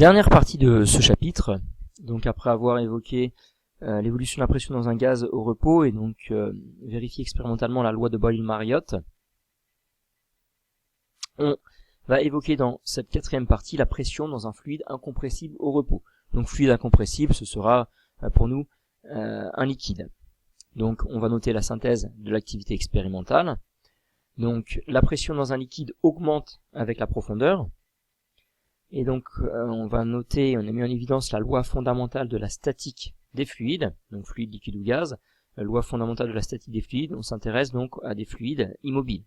Dernière partie de ce chapitre, donc après avoir évoqué l'évolution de la pression dans un gaz au repos et donc vérifier expérimentalement la loi de Boyle-Mariotte, on va évoquer dans cette quatrième partie la pression dans un fluide incompressible au repos. Donc fluide incompressible, ce sera pour nous un liquide. Donc on va noter la synthèse de l'activité expérimentale. Donc la pression dans un liquide augmente avec la profondeur. Et donc on va noter, on a mis en évidence la loi fondamentale de la statique des fluides, donc fluide, liquide ou gaz. La loi fondamentale de la statique des fluides, on s'intéresse donc à des fluides immobiles,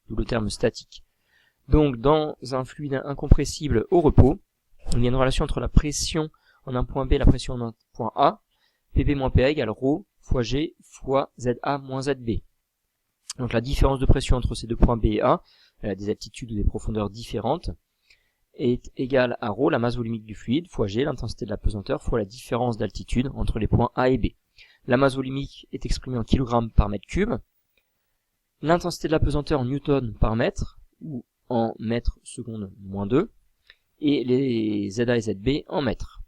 d'où le terme statique. Donc dans un fluide incompressible au repos, il y a une relation entre la pression en un point B et la pression en un point A, Pb moins Pa égale ρ fois G fois Za moins Zb. Donc la différence de pression entre ces deux points B et A, des altitudes ou des profondeurs différentes, est égale à ρ, la masse volumique du fluide, fois G, l'intensité de la pesanteur, fois la différence d'altitude entre les points A et B. La masse volumique est exprimée en kg par mètre cube, l'intensité de la pesanteur en newton par mètre, ou en mètres seconde moins 2, et les Za et Zb en mètres.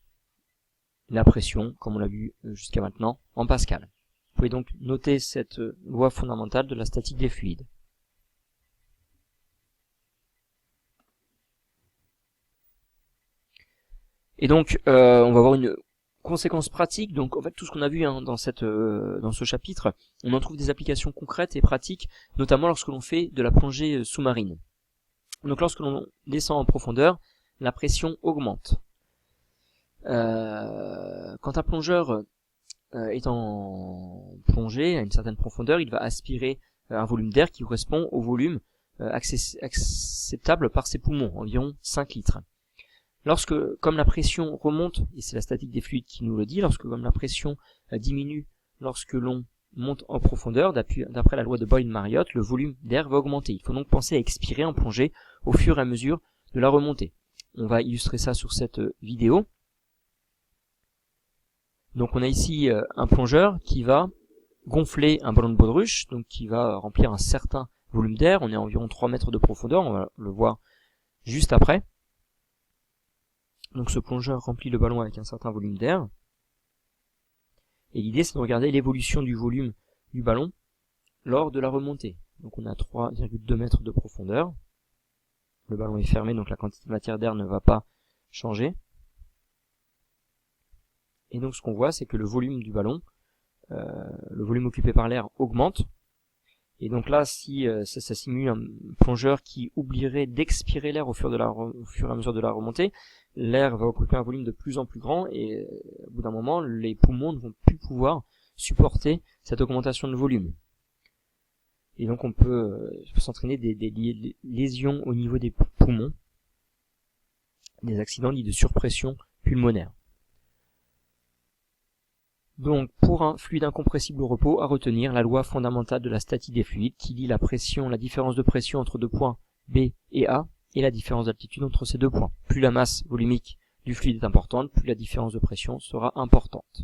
La pression, comme on l'a vu jusqu'à maintenant, en pascal. Vous pouvez donc noter cette loi fondamentale de la statique des fluides. Et donc, on va voir une conséquence pratique. Donc, en fait, tout ce qu'on a vu dans ce chapitre, on en trouve des applications concrètes et pratiques, notamment lorsque l'on fait de la plongée sous-marine. Donc, lorsque l'on descend en profondeur, la pression augmente. Quand un plongeur est en plongée à une certaine profondeur, il va aspirer un volume d'air qui correspond au volume acceptable par ses poumons, environ 5 litres. Lorsque, comme la pression remonte, et c'est la statique des fluides qui nous le dit, lorsque comme la pression diminue lorsque l'on monte en profondeur, d'après la loi de Boyle-Mariotte, le volume d'air va augmenter. Il faut donc penser à expirer en plongée au fur et à mesure de la remontée. On va illustrer ça sur cette vidéo. Donc on a ici un plongeur qui va gonfler un ballon de baudruche, donc qui va remplir un certain volume d'air. On est à environ 3 mètres de profondeur, on va le voir juste après. Donc ce plongeur remplit le ballon avec un certain volume d'air. Et l'idée c'est de regarder l'évolution du volume du ballon lors de la remontée. Donc on a 3,2 mètres de profondeur. Le ballon est fermé, donc la quantité de matière d'air ne va pas changer. Et donc ce qu'on voit, c'est que le volume du ballon, le volume occupé par l'air augmente. Et donc là, si ça simule un plongeur qui oublierait d'expirer l'air au fur et à mesure de la remontée, l'air va occuper un volume de plus en plus grand et au bout d'un moment, les poumons ne vont plus pouvoir supporter cette augmentation de volume. Et donc on peut s'entraîner des lésions au niveau des poumons, des accidents dits de surpression pulmonaire. Donc, pour un fluide incompressible au repos, à retenir la loi fondamentale de la statique des fluides qui lie la différence de pression entre deux points B et A et la différence d'altitude entre ces deux points. Plus la masse volumique du fluide est importante, plus la différence de pression sera importante.